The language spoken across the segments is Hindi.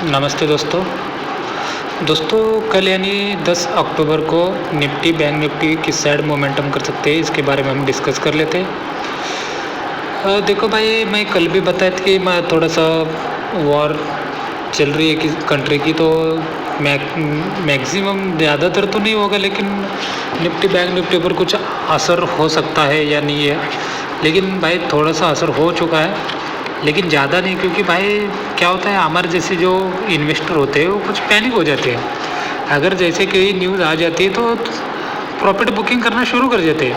नमस्ते दोस्तों। कल यानी 10 अक्टूबर को निफ्टी बैंक निफ्टी किस साइड मोमेंटम कर सकते हैं, इसके बारे में हम डिस्कस कर लेते हैं। देखो भाई, मैं कल भी बताया था कि मैं थोड़ा सा वॉर चल रही है किस कंट्री की, तो मैक्सिमम ज़्यादातर तो नहीं होगा, लेकिन निफ्टी बैंक निफ्टी पर कुछ असर हो सकता है या नहीं है। लेकिन भाई थोड़ा सा असर हो चुका है, लेकिन ज़्यादा नहीं, क्योंकि भाई क्या होता है, हमारे जैसे जो इन्वेस्टर होते हैं वो कुछ पैनिक हो जाते हैं। अगर जैसे कोई न्यूज़ आ जाती है तो प्रॉफिट बुकिंग करना शुरू कर देते हैं,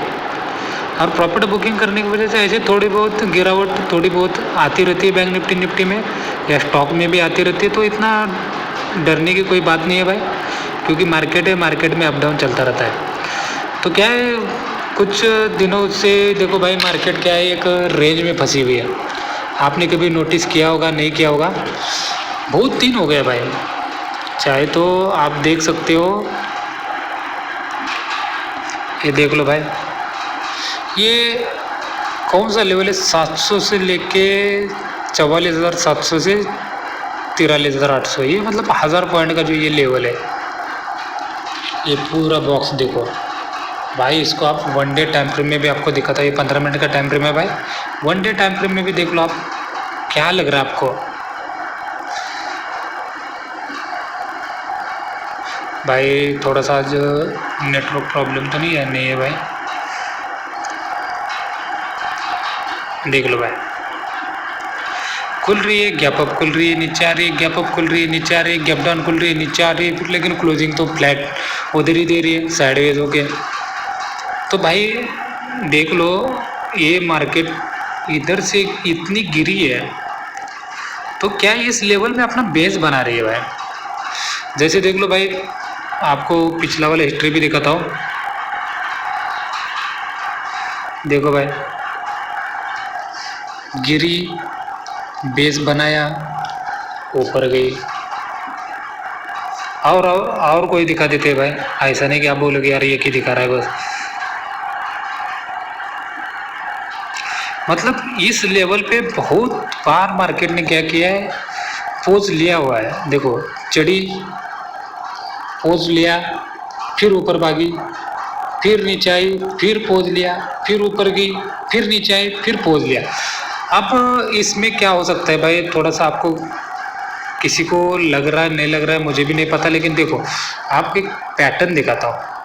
और प्रॉफिट बुकिंग करने की वजह से ऐसे थोड़ी बहुत गिरावट थोड़ी बहुत आती रहती है बैंक निफ्टी में या स्टॉक में भी आती रहती है। तो इतना डरने की कोई बात नहीं है भाई, क्योंकि मार्केट है, मार्केट में अप डाउन चलता रहता है। तो क्या है, कुछ दिनों से देखो भाई, मार्केट क्या है, एक रेंज में फंसी हुई है। आपने कभी नोटिस किया होगा, नहीं किया होगा, बहुत दिन हो गया भाई। चाहे तो आप देख सकते हो, ये देख लो भाई, ये कौन सा लेवल है, 700 से लेके 44,700 से 43,800, ये मतलब 1000 पॉइंट का जो ये लेवल है, ये पूरा बॉक्स देखो भाई। इसको आप वन डे टाइम फ्रेम में भी आपको दिखाता है, ये 15 मिनट का टाइम फ्रेम है भाई। वन डे टाइम फ्रेम में भी देख लो आप, क्या लग रहा है आपको भाई? थोड़ा सा आज नेटवर्क प्रॉब्लम तो नहीं है? नहीं है भाई, देख लो भाई, खुल रही है, गैप अप खुल रही है, नीचे आ रही है, गैप अप खुल रही है, नीचे आ रही है, गैप डाउन खुल रही है, नीचे आ रही है, फिर लेकिन क्लोजिंग तो फ्लैट उधर ही दे रही है, साइडवेज हो के। तो भाई देख लो, ये मार्केट इधर से इतनी गिरी है, तो क्या इस लेवल में अपना बेस बना रही है भाई। जैसे देख लो भाई, आपको पिछला वाला हिस्ट्री भी दिखाता हूँ, देखो भाई, गिरी, बेस बनाया, ऊपर गई, और कोई दिखा देते हैं भाई। ऐसा नहीं कि आप बोलोगे यार एक ही दिखा रहा है बस। मतलब इस लेवल पे बहुत बार मार्केट ने क्या किया है, पोज लिया हुआ है। देखो, चढ़ी, पोज लिया, फिर ऊपर भागी, फिर नीचे आई, फिर पोज लिया, फिर ऊपर गई, फिर नीचे आई, फिर पोज लिया। अब इसमें क्या हो सकता है भाई, थोड़ा सा आपको किसी को लग रहा है, नहीं लग रहा है, मुझे भी नहीं पता, लेकिन देखो आपको एक पैटर्न दिखाता हूँ।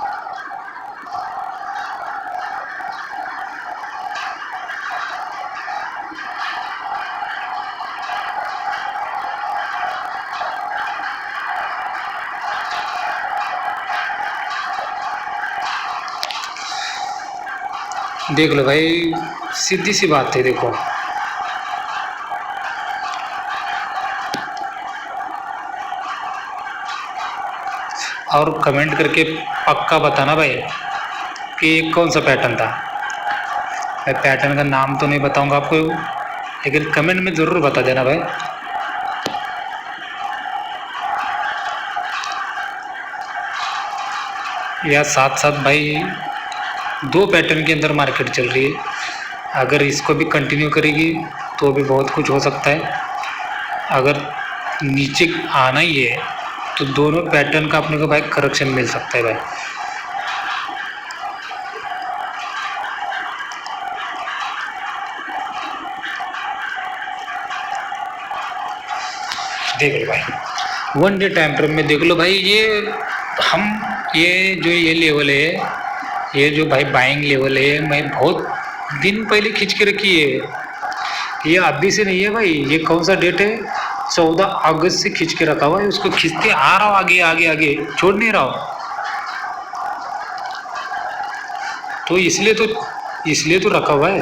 देख लो भाई, सीधी सी बात है, देखो और कमेंट करके पक्का बताना भाई कि कौन सा पैटर्न था। मैं पैटर्न का नाम तो नहीं बताऊंगा आपको, लेकिन कमेंट में ज़रूर बता देना भाई। या साथ साथ भाई, दो पैटर्न के अंदर मार्केट चल रही है, अगर इसको भी कंटिन्यू करेगी तो भी बहुत कुछ हो सकता है। अगर नीचे आना ही है तो दोनों पैटर्न का अपने को भाई करेक्शन मिल सकता है भाई। देख लो भाई, वन डे टाइम फ्रेम में देख लो भाई, ये जो ये लेवल है, ये जो भाई बाइंग लेवल है, मैं बहुत दिन पहले खींच के रखी है। ये अभी से नहीं है भाई, ये कौन सा डेट है, 14 अगस्त से खींच के रखा हुआ है। उसको खींचते आ रहा हूँ, आगे आगे आगे छोड़ नहीं रहा हूँ। तो इसलिए तो रखा हुआ है।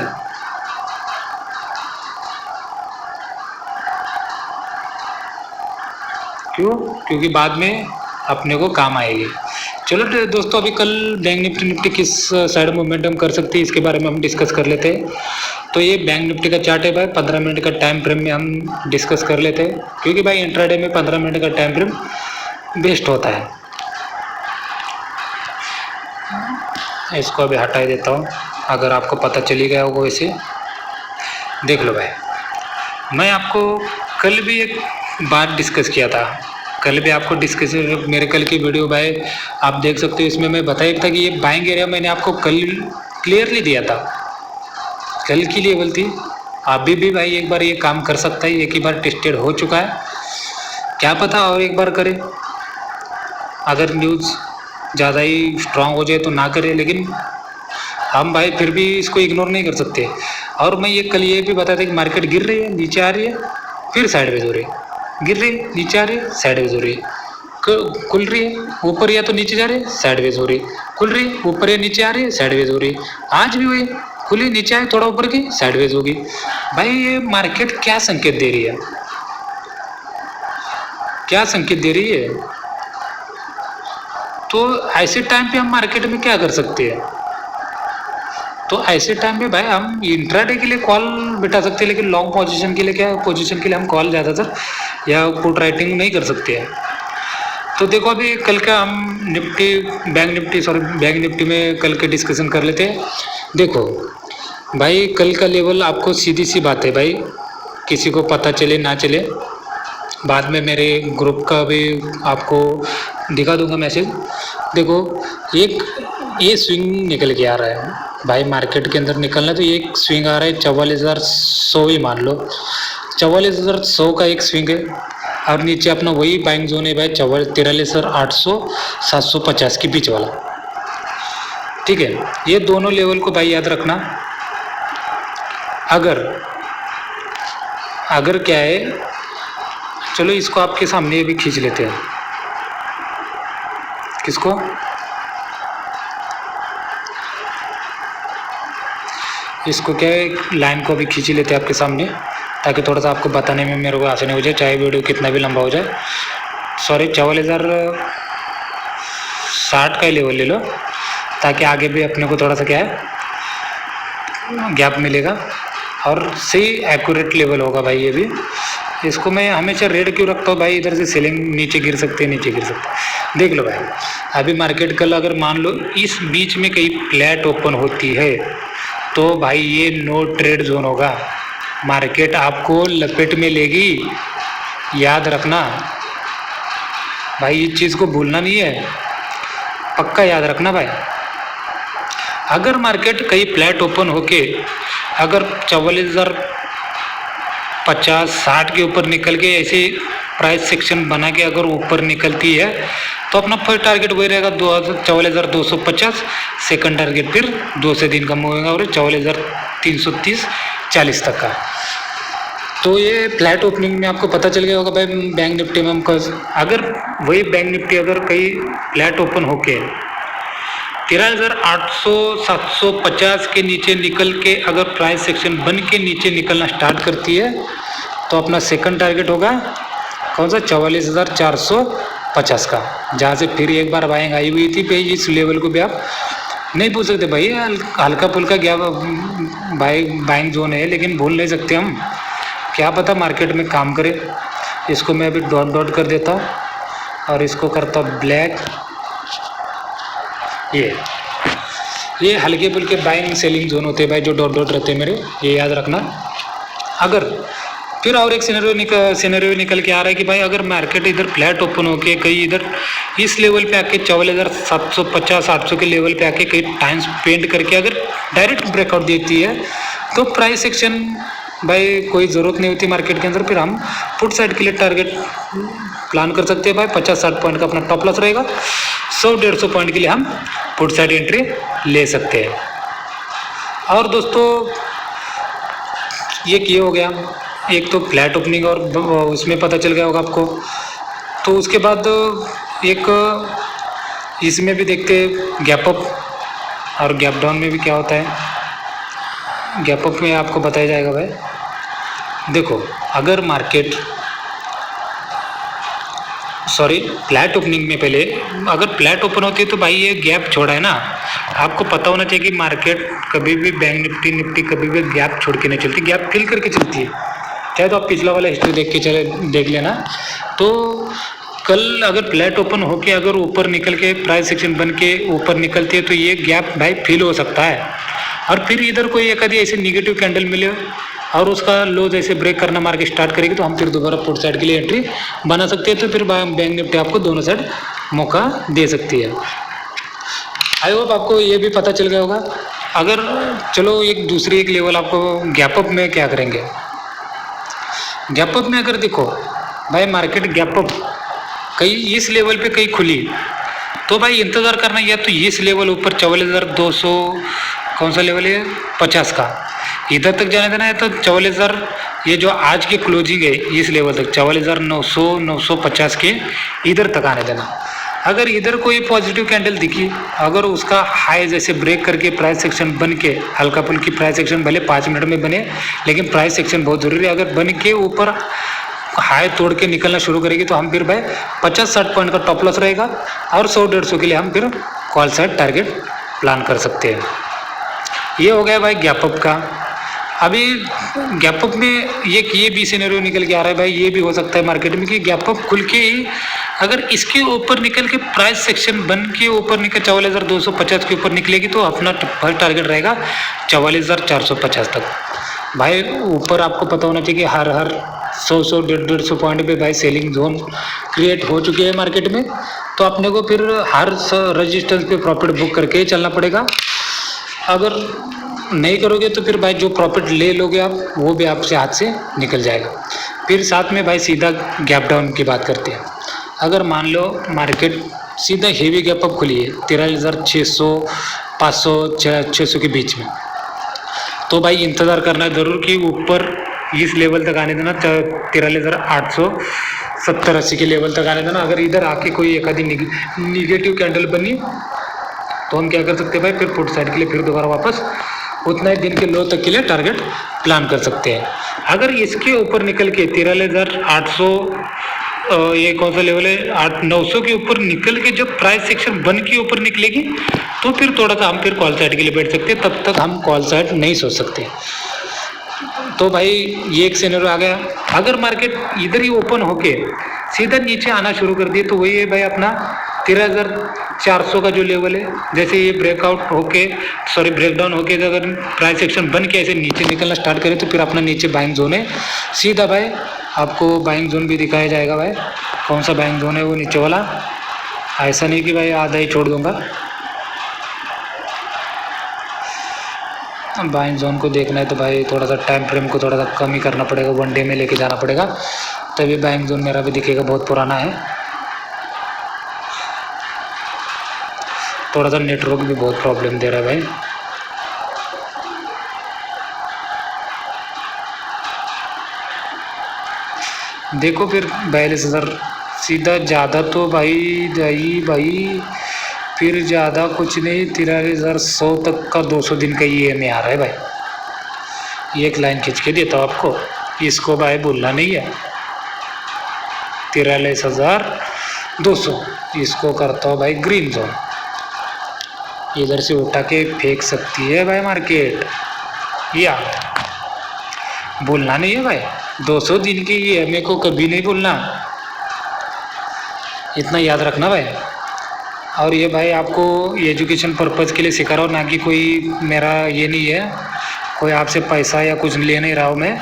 क्यों? क्योंकि बाद में अपने को काम आएगी। चलो दोस्तों, अभी कल बैंक निफ्टी किस साइड मोमेंटम कर सकती है, इसके बारे में हम डिस्कस कर लेते हैं। तो ये बैंक निफ्टी का चार्ट है भाई, 15 मिनट का टाइम फ्रेम में हम डिस्कस कर लेते हैं, क्योंकि भाई इंट्राडे में 15 मिनट का टाइम फ्रेम बेस्ट होता है। इसको अभी हटा देता हूँ, अगर आपको पता चली गया होगा वैसे। देख लो भाई, मैं आपको कल भी एक बात डिस्कस किया था। कल भी आपको डिस्कस, मेरे कल की वीडियो भाई आप देख सकते हो, इसमें मैं बताया था कि ये बाइंग एरिया मैंने आपको कल क्लियरली दिया था, कल की लेवल थी। अभी भी भाई एक बार ये काम कर सकता है, एक ही बार टेस्टेड हो चुका है, क्या पता और एक बार करे। अगर न्यूज़ ज़्यादा ही स्ट्रांग हो जाए तो ना करे, लेकिन हम भाई फिर भी इसको इग्नोर नहीं कर सकते। और मैं ये कल ये भी बताया था कि मार्केट गिर रही है, नीचे आ रही है, फिर साइडवेज हो रही है, गिर रही है, नीचे आ रही है, साइडवेज हो रही है, खुल रही है ऊपर या तो नीचे जा रही है, साइडवेज हो रही है, खुल रही है ऊपर या नीचे आ रही है, साइडवेज हो रही है। आज भी वही खुली, नीचे आए, थोड़ा ऊपर की, साइडवेज होगी। भाई ये मार्केट क्या संकेत दे रही है, क्या संकेत दे रही है? तो ऐसे टाइम पे हम मार्केट में क्या कर सकते हैं? तो ऐसे टाइम पे भाई हम इंट्राडे के लिए कॉल बिठा सकते हैं, लेकिन लॉन्ग पोजीशन के लिए क्या, पोजीशन के लिए हम कॉल ज़्यादातर या पुट राइटिंग नहीं कर सकते हैं। तो देखो अभी कल का हम निफ्टी बैंक निफ्टी में कल के डिस्कशन कर लेते हैं। देखो भाई कल का लेवल आपको सीधी सी बात है भाई, किसी को पता चले ना चले, बाद में मेरे ग्रुप का भी आपको दिखा दूंगा मैसेज। देखो एक ये स्विंग निकल के आ रहा है भाई, मार्केट के अंदर निकलना तो एक स्विंग आ रहा है 44,100 ही मान लो, 44,100 का एक स्विंग है। और नीचे अपना वही बाइंग जोन है भाई 43,800 750 के बीच वाला, ठीक है। ये दोनों लेवल को भाई याद रखना। अगर क्या है, चलो इसको आपके सामने भी खींच लेते हैं। किसको? इसको क्या है, लाइन को भी खींच लेते हैं आपके सामने, ताकि थोड़ा सा आपको बताने में मेरे को आसानी हो जाए, चाहे वीडियो कितना भी लंबा हो जाए। सॉरी 44,060 का ही लेवल ले लो, ताकि आगे भी अपने को थोड़ा सा क्या है गैप मिलेगा और सही एक्यूरेट लेवल होगा भाई। ये भी इसको मैं हमेशा रेड क्यों रखता हूँ भाई, इधर से सेलिंग नीचे गिर सकते हैं, नीचे गिर सकते हैं। देख लो भाई अभी मार्केट कल अगर मान लो इस बीच में कहीं फ्लैट ओपन होती है तो भाई ये नो ट्रेड जोन होगा, मार्केट आपको लपेट में लेगी, याद रखना भाई, इस चीज़ को भूलना नहीं है, पक्का याद रखना भाई। अगर मार्केट कहीं फ्लैट ओपन होके अगर 44,050-60 के ऊपर निकल के ऐसे प्राइस सेक्शन बना के अगर ऊपर निकलती है तो अपना फर्स्ट टारगेट वही रहेगा 44,250, सेकंड टारगेट फिर 2 से दिन कम होगा और 44,330-40 तक का। तो ये फ्लैट ओपनिंग में आपको पता चल गया होगा भाई बैंक निफ्टी में हम अगर वही बैंक निफ्टी अगर कहीं फ्लैट ओपन होके 13,800-750 के नीचे निकल के अगर प्राइस सेक्शन बन के नीचे निकलना स्टार्ट करती है तो अपना सेकंड टारगेट होगा कौन सा, 44,450 का, जहाँ से फिर एक बार बाइंग आई हुई थी भाई। इस लेवल को भी आप नहीं भूल सकते भाई, हल्का फुल्का क्या बाइंग जोन है, लेकिन भूल नहीं सकते हम, क्या पता मार्केट में काम करे। इसको मैं अभी डॉट डॉट कर देता हूँ और इसको करता हूँ ब्लैक। ये हल्के फुल्के बाइंग सेलिंग जोन होते हैं भाई, जो डॉट डॉट रहते हैं मेरे, ये याद रखना। अगर फिर और एक सिनेरियो निकल के आ रहा है कि भाई अगर मार्केट इधर फ्लैट ओपन होके कहीं इधर इस लेवल पे आके 44,750-800 के लेवल पे आके कहीं टाइम स्पेंड करके अगर डायरेक्ट ब्रेकआउट देती है तो प्राइस एक्शन भाई कोई ज़रूरत नहीं होती मार्केट के अंदर, फिर हम पुट साइड के लिए टारगेट प्लान कर सकते हैं भाई। 50-60 पॉइंट का अपना टॉप लॉस रहेगा, 100-150 पॉइंट के लिए हम पुट साइड एंट्री ले सकते हैं। और दोस्तों ये किए हो गया, एक तो फ्लैट ओपनिंग और उसमें पता चल गया होगा आपको। तो उसके बाद एक इसमें भी देखते हैं गैप अप और गैप डाउन में भी क्या होता है। गैप अप में आपको बताया जाएगा भाई। देखो अगर मार्केट फ्लैट ओपनिंग में पहले अगर फ्लैट ओपन होती है तो भाई ये गैप छोड़ा है ना, आपको पता होना चाहिए कि मार्केट कभी भी बैंक निफ्टी कभी भी गैप छोड़ के नहीं चलती, गैप फिल करके चलती है। चाहे तो आप पिछला वाला हिस्ट्री देख लेना। तो कल अगर फ्लैट ओपन होके अगर ऊपर निकल के प्राइस सेक्शन बन के ऊपर निकलती है तो ये गैप भाई फिल हो सकता है। और फिर इधर कोई एक आधी ऐसे निगेटिव कैंडल मिले और उसका लो जैसे ब्रेक करना मार्केट स्टार्ट करेगी तो हम फिर दोबारा पुट साइड के लिए एंट्री बना सकते हैं। तो फिर बैंक निफ्टी आपको दोनों साइड मौका दे सकती है। आई होप आपको ये भी पता चल गया होगा। अगर चलो एक दूसरी एक लेवल आपको गैप अप में क्या करेंगे। गैप अप में अगर देखो भाई मार्केट गैप अप कहीं इस लेवल पे कहीं खुली तो भाई इंतज़ार करना, या तो इस लेवल ऊपर 44,200 कौन सा लेवल है 50 का इधर तक जाने देना है, तो 44,000 ये जो आज की क्लोजिंग है इस लेवल तक 44,900 950 के इधर तक आने देना। अगर इधर कोई पॉजिटिव कैंडल दिखी, अगर उसका हाई जैसे ब्रेक करके प्राइस सेक्शन बन के हल्का फुल्की प्राइस सेक्शन भले 5 मिनट में बने, लेकिन प्राइस सेक्शन बहुत ज़रूरी है। अगर बन के ऊपर हाई तोड़ के निकलना शुरू करेगी तो हम फिर भाई 50-60 पॉइंट का टॉप लॉस रहेगा और 100-150 के लिए हम फिर कॉल साइड टारगेट प्लान कर सकते हैं। ये हो गया भाई गैप अप का। अभी गैप अप में ये भी सिनेरियो निकल के आ रहा है भाई, ये भी हो सकता है मार्केट में कि गैप अप खुल के ही अगर इसके ऊपर निकल के प्राइस सेक्शन बन के ऊपर निकल 44,250 के ऊपर निकलेगी तो अपना फर्स्ट टारगेट रहेगा 44,450 तक। भाई ऊपर आपको पता होना चाहिए कि हर 100 150 पॉइंट पे भाई सेलिंग जोन क्रिएट हो चुकी है मार्केट में, तो अपने को फिर हर रेजिस्टेंस पे प्रॉफिट बुक करके ही चलना पड़ेगा। अगर नहीं करोगे तो फिर भाई जो प्रॉफिट ले लोगे आप वो भी आपसे हाथ से निकल जाएगा। फिर साथ में भाई सीधा गैप डाउन की बात करते हैं। अगर मान लो मार्केट सीधा हेवी गैप अप खुली है 43,600 500 600 के बीच में, तो भाई इंतज़ार करना है ज़रूर कि ऊपर इस लेवल तक आने देना 43,870-80 के लेवल तक आने देना। अगर इधर आके कोई एक आधी निगेटिव कैंडल बनी तो हम क्या कर सकते हैं भाई, फिर पुट साइड के लिए फिर दोबारा वापस उतना ही दिन के लो तक के लिए टारगेट प्लान कर सकते हैं। अगर इसके ऊपर निकल के 43,800 ये कौन सा लेवल है 900 के ऊपर निकल के जब प्राइस सेक्शन बन के ऊपर निकलेगी तो फिर थोड़ा सा हम फिर कॉल साइड के लिए बैठ सकते हैं, तब तक हम कॉल साइड नहीं सोच सकते। तो भाई ये एक सिनेरियो आ गया। अगर मार्केट इधर ही ओपन होके सीधा नीचे आना शुरू कर दिए तो वही है भाई अपना 13,400 का जो लेवल है, जैसे ये ब्रेकडाउन होके अगर प्राइस सेक्शन बन के ऐसे नीचे निकलना स्टार्ट करे तो फिर अपना नीचे बाइंग जोन है सीधा भाई। आपको बाइंग जोन भी दिखाया जाएगा भाई, कौन सा बाइंग जोन है वो नीचे वाला। ऐसा नहीं कि भाई आधा ही छोड़ दूंगा। बाइंग जोन को देखना है तो भाई थोड़ा सा टाइम फ्रेम को थोड़ा सा कम ही करना पड़ेगा, 1 डे में लेके जाना पड़ेगा, तभी बाइंग जोन मेरा भी दिखेगा। बहुत पुराना है, थोड़ा सा नेटवर्क भी बहुत प्रॉब्लम दे रहा है भाई। देखो फिर 42,000 सीधा ज़्यादा तो भाई फिर ज़्यादा कुछ नहीं, 43,100 तक का 200 दिन का EMA आ रहा है भाई। एक लाइन खींच के देता हूँ आपको, इसको भाई भूलना नहीं है। 43,200 इसको करता हूँ भाई ग्रीन जोन, इधर से उठा के फेंक सकती है भाई मार्केट, या भूलना नहीं है भाई। 200 दिन की EMA को कभी नहीं भूलना, इतना याद रखना भाई। और ये भाई आपको एजुकेशन पर्पज़ के लिए सिखा रहा हूँ, ना कि कोई मेरा ये नहीं है, कोई आपसे पैसा या कुछ ले नहीं रहा हूँ मैं,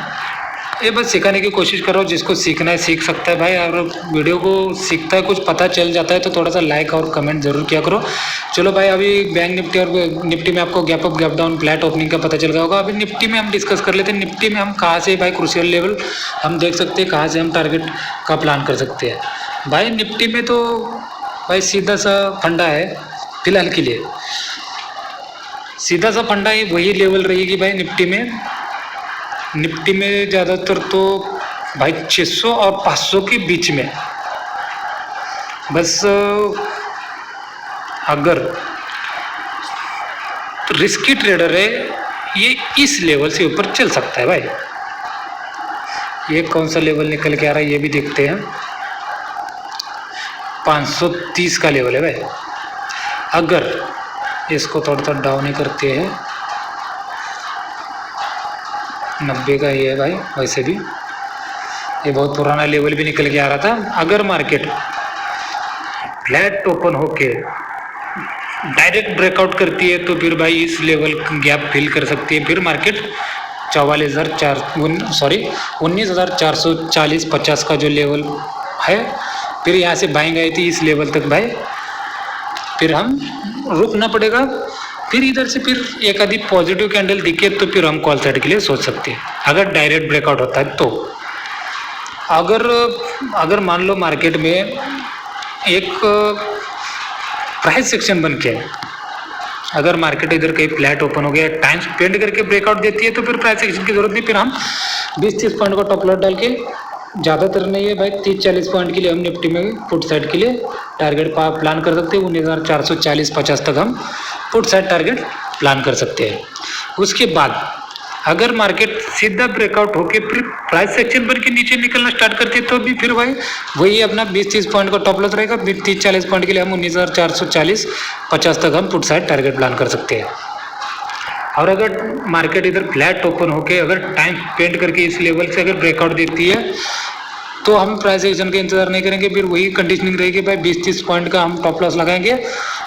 ये बस सिखाने की कोशिश कर रहा हूँ। जिसको सीखना है सीख सकता है भाई, और वीडियो को सीखता है कुछ पता चल जाता है तो थोड़ा सा लाइक और कमेंट ज़रूर किया करो। चलो भाई अभी बैंक निफ्टी और निफ्टी में आपको gap up gap down flat opening का पता चल गया होगा। अभी निफ्टी में हम डिस्कस कर लेते हैं। निफ्टी में हम कहाँ से भाई क्रूशियल लेवल हम देख सकते हैं, कहाँ से हम टारगेट का प्लान कर सकते हैं। भाई निफ्टी में तो भाई सीधा सा फंडा है फिलहाल के लिए, सीधा सा फंडा ही वही लेवल रहेगी भाई निफ्टी में ज़्यादातर तो भाई 600 और 500 के बीच में। बस अगर रिस्की ट्रेडर है ये इस लेवल से ऊपर चल सकता है भाई। ये कौन सा लेवल निकल के आ रहा है ये भी देखते हैं, 530 का लेवल है भाई। अगर इसको थोड़ा सा डाउन ही करते हैं, 90 का ये है भाई। वैसे भी ये बहुत पुराना लेवल भी निकल के आ रहा था। अगर मार्केट फ्लैट ओपन होके डायरेक्ट ब्रेकआउट करती है तो फिर भाई इस लेवल गैप फिल कर सकती है। फिर मार्केट 19,440-50 का जो लेवल है, फिर यहाँ से बाइंग आई थी इस लेवल तक भाई, फिर हम रुकना पड़ेगा। फिर इधर से फिर एक आधी पॉजिटिव कैंडल दिखे तो फिर हम कॉल साइड के लिए सोच सकते हैं, अगर डायरेक्ट ब्रेकआउट होता है तो। अगर मान लो मार्केट में एक प्राइस सेक्शन बन के, अगर मार्केट इधर कहीं फ्लैट ओपन हो गया, टाइम स्पेंड करके ब्रेकआउट देती है तो फिर प्राइस सेक्शन की जरूरत नहीं, फिर हम 20-30 पॉइंट का टॉप लॉस डाल के, ज़्यादातर नहीं है भाई, 30-40 पॉइंट के लिए हम निफ्टी में पुट साइड के लिए टारगेट प्लान कर सकते हैं। 19,440-50 तक हम पुट साइड टारगेट प्लान कर सकते हैं। उसके बाद अगर मार्केट सीधा ब्रेकआउट होके फिर प्राइस सेक्शन बन के नीचे निकलना स्टार्ट करती है तो भी फिर भाई वही अपना 20-30 पॉइंट का टॉप लॉस रहेगा। 30-40 पॉइंट के लिए हम 19,440-50 तक हम पुट साइड टारगेट प्लान कर सकते हैं। और अगर मार्केट इधर फ्लैट ओपन होके अगर टाइम स्पेंड करके इस लेवल से अगर ब्रेकआउट देती है तो हम प्राइस एक्शन का इंतजार नहीं करेंगे, फिर वही कंडीशनिंग रहेगी भाई, 20-30 पॉइंट का हम टॉप लॉस लगाएंगे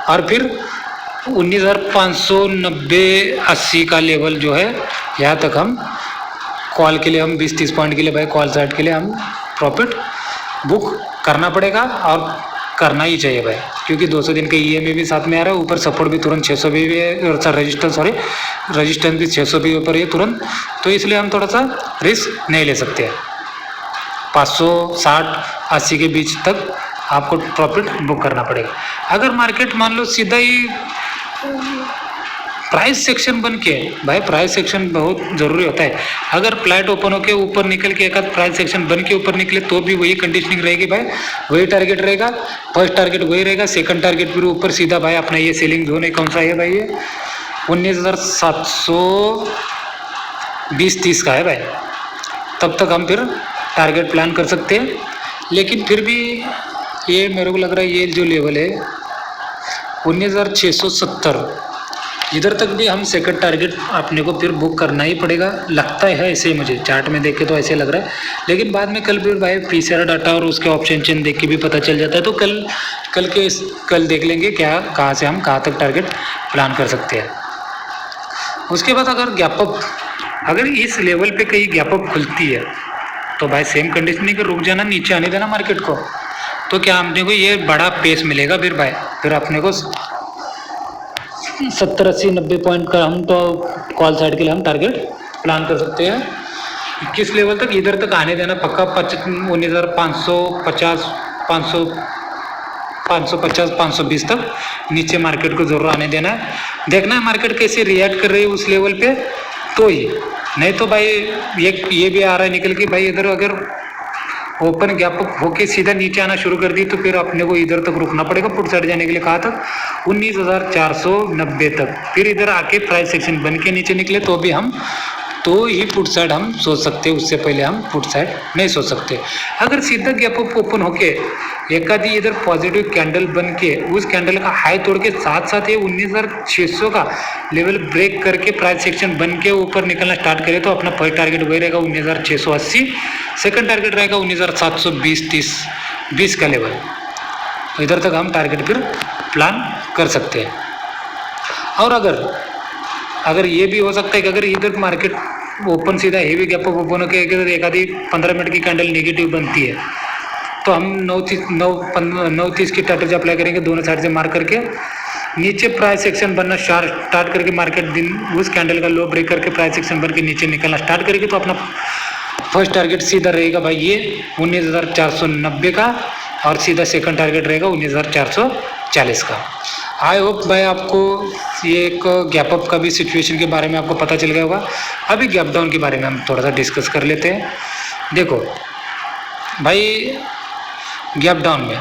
और फिर 19,590-80 का लेवल जो है, यहाँ तक हम कॉल के लिए हम 20-30 पॉइंट के लिए भाई कॉल साइड के लिए हम प्रॉफिट बुक करना पड़ेगा और करना ही चाहिए भाई, क्योंकि 200 दिन का EMA भी साथ में आ रहा है, ऊपर सपोर्ट भी तुरंत 600 भी है, रेजिस्टेंस भी 600 भी ऊपर है तुरंत, तो इसलिए हम थोड़ा सा रिस्क नहीं ले सकते हैं। 560-80 के बीच तक आपको प्रॉफिट बुक करना पड़ेगा। अगर मार्केट मान लो सीधा ही प्राइस सेक्शन बन के, भाई प्राइस सेक्शन बहुत ज़रूरी होता है, अगर फ्लैट ओपन होके ऊपर निकल के एक आध प्राइस सेक्शन बन के ऊपर निकले तो भी वही कंडीशनिंग रहेगी भाई, वही टारगेट रहेगा, फर्स्ट टारगेट वही रहेगा, सेकंड टारगेट फिर ऊपर सीधा भाई अपना ये सेलिंग जोन है, कौन सा है भाई, ये 19,720-30 का है भाई, तब तक हम फिर टारगेट प्लान कर सकते हैं। लेकिन फिर भी ये मेरे को लग रहा है ये जो लेवल है 19,670, इधर तक भी हम सेकंड टारगेट अपने को फिर बुक करना ही पड़ेगा, लगता है ऐसे ही, मुझे चार्ट में देख के तो ऐसे लग रहा है। लेकिन बाद में कल फिर भाई PCR डाटा और उसके ऑप्शन चेन देख के भी पता चल जाता है, तो कल देख लेंगे क्या कहाँ से हम कहाँ तक टारगेट प्लान कर सकते हैं। उसके बाद अगर गैप अप, अगर इस लेवल पे कहीं गैप अप खुलती है तो भाई सेम कंडीशन नहीं कि रुक जाना, नीचे आने देना मार्केट को, तो क्या अपने को ये बड़ा पेस मिलेगा फिर भाई, फिर अपने को 70-80-90 पॉइंट का हम तो कॉल साइड के लिए हम टारगेट प्लान कर सकते हैं। किस लेवल तक, इधर तक आने देना पक्का, 19,550-520 तक नीचे मार्केट को जरूर आने देना है। देखना है मार्केट कैसे रिएक्ट कर रही है उस लेवल पे, तो ही नहीं तो भाई ये भी आ रहा है निकल के भाई, इधर अगर ओपन गैप होके सीधा नीचे आना शुरू कर दी तो फिर अपने को इधर तक रुकना पड़ेगा पुट साइड जाने के लिए, कहा तक 19,490 तक, फिर इधर आके प्राइस सेक्शन बन के नीचे निकले तो भी हम तो ही पुट साइड हम सोच सकते हैं, उससे पहले हम पुट साइड नहीं सोच सकते। अगर सीधा गैप अप ओपन होके एक आधी इधर पॉजिटिव कैंडल बन के उस कैंडल का हाई तोड़ के साथ साथ ये 19,600 का लेवल ब्रेक करके प्राइस सेक्शन बन के ऊपर निकलना स्टार्ट करे तो अपना फर्स्ट टारगेट वही रहेगा 19,680, सेकंड टारगेट रहेगा 19,720 का लेवल, तो इधर तक हम टारगेट फिर प्लान कर सकते हैं। और अगर ये भी हो सकता है कि अगर इधर मार्केट ओपन सीधा हेवी गैप अप ओपन होकर एक आधी 15 मिनट की कैंडल नेगेटिव बनती है तो हम 9:30 की स्ट्रैटेजी अप्लाई करेंगे, दोनों साइड से मार करके नीचे प्राइस सेक्शन बनना स्टार्ट करके मार्केट दिन उस कैंडल का लो ब्रेक करके प्राइस सेक्शन बन के नीचे निकलना स्टार्ट करेगी तो अपना फर्स्ट टारगेट सीधा रहेगा भाई ये 19,490 का और सीधा सेकंड टारगेट रहेगा 19,440 का। आई होप भाई आपको ये एक गैप अप का भी सिचुएशन के बारे में आपको पता चल गया होगा। अभी गैप डाउन के बारे में हम थोड़ा सा डिस्कस कर लेते हैं। देखो भाई गैप डाउन में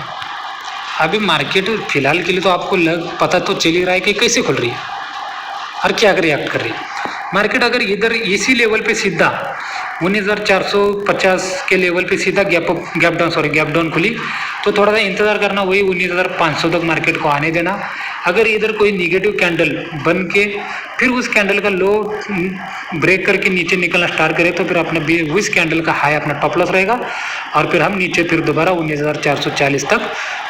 अभी मार्केट फिलहाल के लिए तो आपको पता तो चल ही रहा है कि कैसे खुल रही है और क्या रिएक्ट कर रही है मार्केट। अगर इधर इसी लेवल पे सीधा 19,450 के लेवल पे सीधा गैप डाउन खुली तो थोड़ा सा इंतज़ार करना, वही 19,500 तक मार्केट को आने देना। अगर इधर कोई निगेटिव कैंडल बन के फिर उस कैंडल का लो ब्रेक करके नीचे निकलना स्टार्ट करे तो फिर अपना उस कैंडल का हाई अपना टॉप लॉस रहेगा और फिर हम नीचे फिर दोबारा 19,440 तक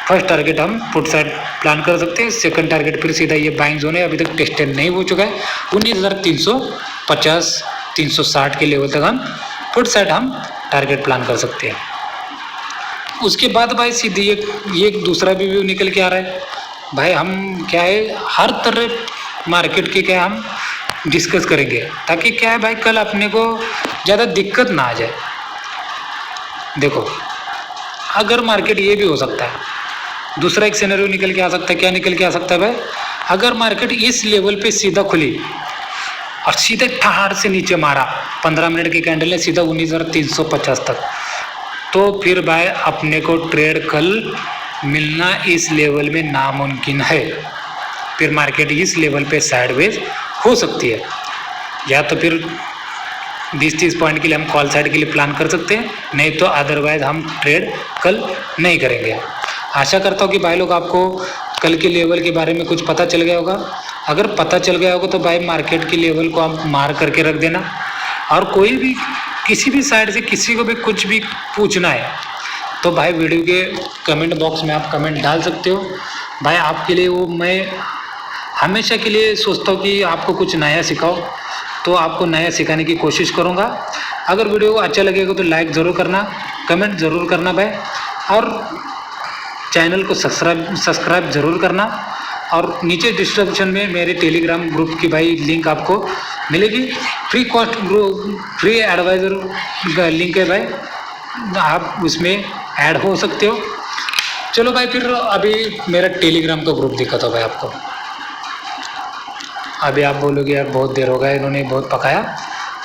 फर्स्ट टारगेट हम पुट साइड प्लान कर सकते हैं, सेकंड टारगेट फिर सीधा ये बाइंग जोन है, अभी तक टेस्टेड नहीं हो चुका है। 19,350 360 के लेवल तक हम पुट साइड हम टारगेट प्लान कर सकते हैं। उसके बाद भाई सीधे ये एक दूसरा भी व्यू निकल के आ रहा है भाई। हम क्या है हर तरह मार्केट के क्या हम डिस्कस करेंगे, ताकि क्या है भाई कल अपने को ज़्यादा दिक्कत ना आ जाए। देखो अगर मार्केट ये भी हो सकता है, दूसरा एक सिनेरियो निकल के आ सकता है। क्या निकल के आ सकता है भाई, अगर मार्केट इस लेवल पे सीधा खुली और सीधे ठाड़ से नीचे मारा 15 मिनट की कैंडल ने सीधा 19,350 तक, तो फिर भाई अपने को ट्रेड कल मिलना इस लेवल में नामुमकिन है। फिर मार्केट इस लेवल पे साइडवेज हो सकती है, या तो फिर 20-30 पॉइंट के लिए हम कॉल साइड के लिए प्लान कर सकते हैं, नहीं तो अदरवाइज हम ट्रेड कल नहीं करेंगे। आशा करता हूँ कि भाई लोग आपको कल के लेवल के बारे में कुछ पता चल गया होगा। अगर पता चल गया होगा तो भाई मार्केट के लेवल को आप मार करके रख देना, और कोई भी किसी भी साइड से किसी को भी कुछ भी पूछना है तो भाई वीडियो के कमेंट बॉक्स में आप कमेंट डाल सकते हो। भाई आपके लिए वो मैं हमेशा के लिए सोचता हूँ कि आपको कुछ नया सिखाओ, तो आपको नया सिखाने की कोशिश करूँगा। अगर वीडियो अच्छा लगेगा तो लाइक ज़रूर करना, कमेंट ज़रूर करना भाई, और चैनल को सब्सक्राइब ज़रूर करना। और नीचे डिस्क्रिप्शन में मेरे टेलीग्राम ग्रुप की भाई लिंक आपको मिलेगी, free cost group, free advisor का लिंक है भाई, आप उसमें ऐड हो सकते हो। चलो भाई फिर अभी मेरा टेलीग्राम का ग्रुप दिखाता हूँ भाई आपको। अभी आप बोलोगे यार बहुत देर हो गया, इन्होंने बहुत पकाया,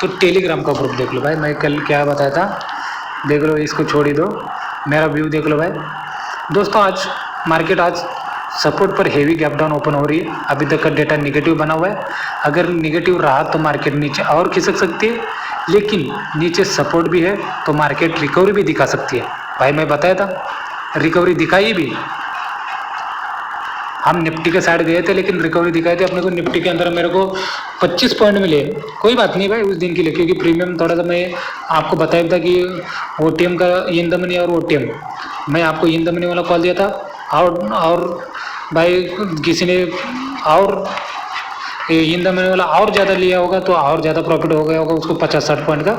तो टेलीग्राम का ग्रुप देख लो भाई। मैं कल क्या बताया था, देख लो, इसको छोड़ ही दो, मेरा व्यू देख लो भाई। दोस्तों आज मार्केट आज सपोर्ट पर हेवी गैप डाउन ओपन हो रही है। अभी तक का डेटा निगेटिव बना हुआ है, अगर निगेटिव रहा तो मार्केट नीचे और खिसक सकती है, लेकिन नीचे सपोर्ट भी है तो मार्केट रिकवरी भी दिखा सकती है। भाई मैं बताया था रिकवरी दिखाई भी, हम निफ्टी के साइड गए थे लेकिन रिकवरी दिखाई थी अपने को। निफ्टी के अंदर मेरे को 25 पॉइंट मिले, कोई बात नहीं भाई उस दिन के लिए, क्योंकि प्रीमियम थोड़ा सा मैं आपको बताया था कि ओटीएम का इन द मनी और ओटीएम, मैं आपको इन द मनी वाला कॉल दिया था, और भाई किसी ने और इन द मनी वाला और ज़्यादा लिया होगा तो और ज़्यादा प्रॉफिट हो गया होगा उसको 50-60 पॉइंट का।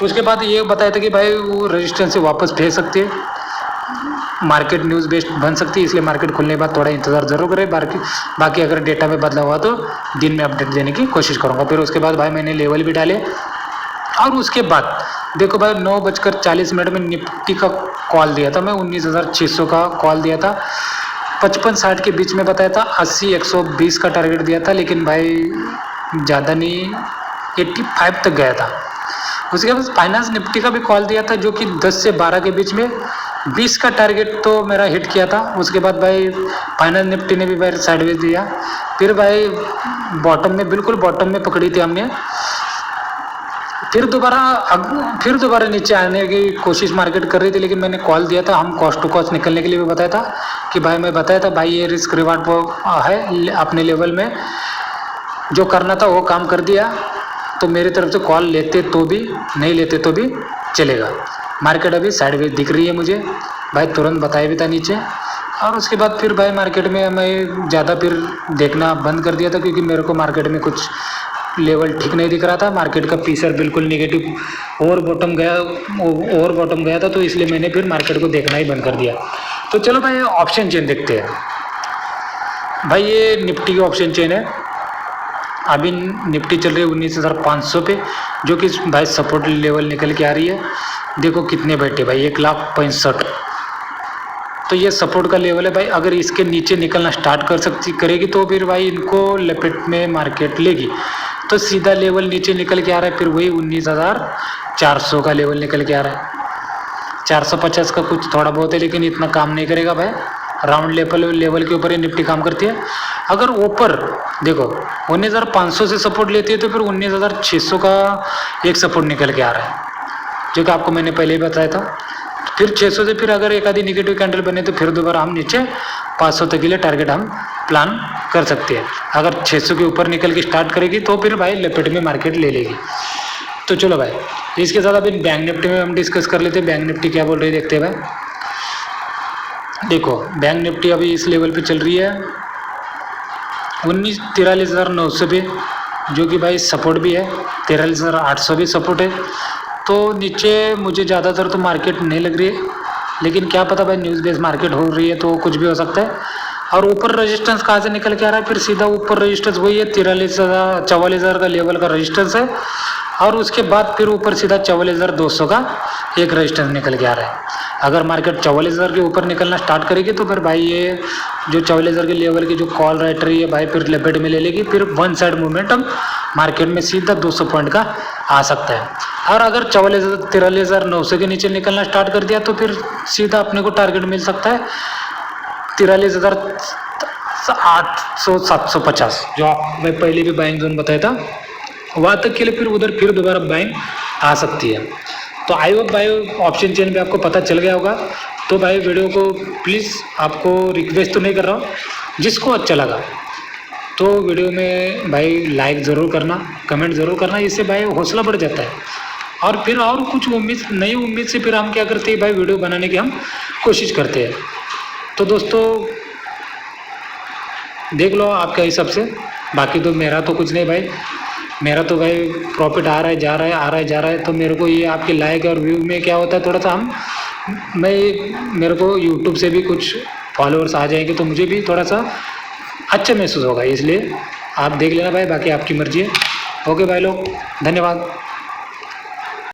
उसके बाद ये बताया था कि भाई वो रेजिस्टेंस से वापस भेज सकती है, मार्केट न्यूज़ बेस्ड बन सकती है, इसलिए मार्केट खुलने के बाद थोड़ा इंतज़ार जरूर करें। बाकी अगर डेटा में बदलाव हुआ तो दिन में अपडेट देने की कोशिश करूँगा। फिर उसके बाद भाई मैंने लेवल भी डाले, और उसके बाद देखो भाई 9:40 में निफ्टी का कॉल दिया था मैं, 19,600 का कॉल दिया था, 55-60 के बीच में बताया था, 80-120 का टारगेट दिया था, लेकिन भाई ज़्यादा नहीं 85 तक गया था। उसके बाद फाइनेंस निफ्टी का भी कॉल दिया था जो कि 10 से 12 के बीच में, 20 का टारगेट तो मेरा हिट किया था। उसके बाद भाई फाइनेंस निफ्टी ने भी भाई साइडवेज दिया, फिर भाई बॉटम में, बिल्कुल बॉटम में पकड़ी थी हमने, फिर दोबारा नीचे आने की कोशिश मार्केट कर रही थी, लेकिन मैंने कॉल दिया था, हम कॉस्ट टू कॉस्ट निकलने के लिए भी बताया था कि भाई मैं बताया था भाई ये रिस्क रिवार्ड है, अपने लेवल में जो करना था वो काम कर दिया, तो मेरी तरफ से कॉल लेते तो भी नहीं लेते तो भी चलेगा। मार्केट अभी साइडवेज दिख रही है मुझे भाई, तुरंत बताया भी था नीचे। और उसके बाद फिर भाई मार्केट में मैं ज़्यादा फिर देखना बंद कर दिया था, क्योंकि मेरे को मार्केट में कुछ लेवल ठीक नहीं दिख रहा था, मार्केट का पीसर बिल्कुल नेगेटिव और बॉटम गया था, तो इसलिए मैंने फिर मार्केट को देखना ही बंद कर दिया। तो चलो भाई ऑप्शन चेन देखते हैं भाई। ये निफ्टी की ऑप्शन चेन है, अभी निफ्टी चल रही है 19,500 पे, जो कि भाई सपोर्ट लेवल निकल के आ रही है। देखो कितने बैठे भाई, 1,65,000, तो ये सपोर्ट का लेवल है भाई। अगर इसके नीचे निकलना स्टार्ट करेगी तो फिर भाई इनको लपेट में मार्केट लेगी, तो सीधा लेवल नीचे निकल के आ रहा है, फिर वही 19,400 का लेवल निकल के आ रहा है। 450 का कुछ थोड़ा बहुत है, लेकिन इतना काम नहीं करेगा भाई, राउंड लेवल के ऊपर ये निफ्टी काम करती है। अगर ऊपर देखो 19,500 से सपोर्ट लेती है तो फिर 19,600 का एक सपोर्ट निकल के आ रहा है, जो कि आपको मैंने पहले ही बताया था। फिर 600 से फिर अगर एक आधी निगेटिव कैंडल बने तो फिर दोबारा हम नीचे 500 तक के लिए टारगेट हम प्लान कर सकते हैं। अगर 600 के ऊपर निकल के स्टार्ट करेगी तो फिर भाई लपेट में मार्केट ले लेगी। तो चलो भाई इसके साथ अभी बैंक निफ्टी में हम डिस्कस कर लेते हैं, बैंक निफ्टी क्या बोल रही है देखते हैं भाई। देखो बैंक निफ्टी अभी इस लेवल पे चल रही है 43,900 पे, जो कि भाई सपोर्ट भी है। 43,800 भी सपोर्ट है। तो नीचे मुझे ज़्यादातर तो मार्केट नहीं लग रही है, लेकिन क्या पता भाई न्यूज़ बेस्ड मार्केट हो रही है तो कुछ भी हो सकता है। और ऊपर रेजिस्टेंस कहाँ से निकल के आ रहा है, फिर सीधा ऊपर रेजिस्टेंस वही है 44,000 का लेवल का रेजिस्टेंस है। और उसके बाद फिर ऊपर सीधा 44,200 का एक रेजिस्टेंस निकल के आ रहा है। अगर मार्केट 44,000 के ऊपर निकलना स्टार्ट करेगी तो फिर भाई ये जो 44,000 के लेवल की जो कॉल राइट रही है भाई फिर लिमिट में ले लेगी, फिर वन साइड मोमेंटम मार्केट में सीधा 200 पॉइंट का आ सकता है। और अगर 43,900 के नीचे निकलना स्टार्ट कर दिया तो फिर सीधा अपने को टारगेट मिल सकता है 43,800-750, जो मैं पहले भी बाइंग जोन बताया था, वहाँ तक के लिए फिर उधर फिर दोबारा बाइंग आ सकती है। तो आई होप भाई ऑप्शन चेन भी आपको पता चल गया होगा। तो भाई वीडियो को प्लीज़ आपको रिक्वेस्ट तो नहीं कर रहा हूँ, जिसको अच्छा लगा तो वीडियो में भाई लाइक ज़रूर करना, कमेंट ज़रूर करना, इससे भाई हौसला बढ़ जाता है। और फिर और कुछ उम्मीद, नई उम्मीद से फिर हम क्या करते हैं भाई, वीडियो बनाने की हम कोशिश करते हैं। तो दोस्तों देख लो आपके हिसाब से, बाकी तो मेरा तो कुछ नहीं भाई, मेरा तो भाई प्रॉफिट आ रहा है जा रहा है, आ रहा है जा रहा है। तो मेरे को ये आपके लाइक और व्यू में क्या होता है, थोड़ा सा मेरे को यूट्यूब से भी कुछ फॉलोअर्स आ जाएंगे तो मुझे भी थोड़ा सा अच्छा महसूस होगा। इसलिए आप देख लेना भाई, बाकी आपकी मर्जी है। ओके भाई लोग, धन्यवाद।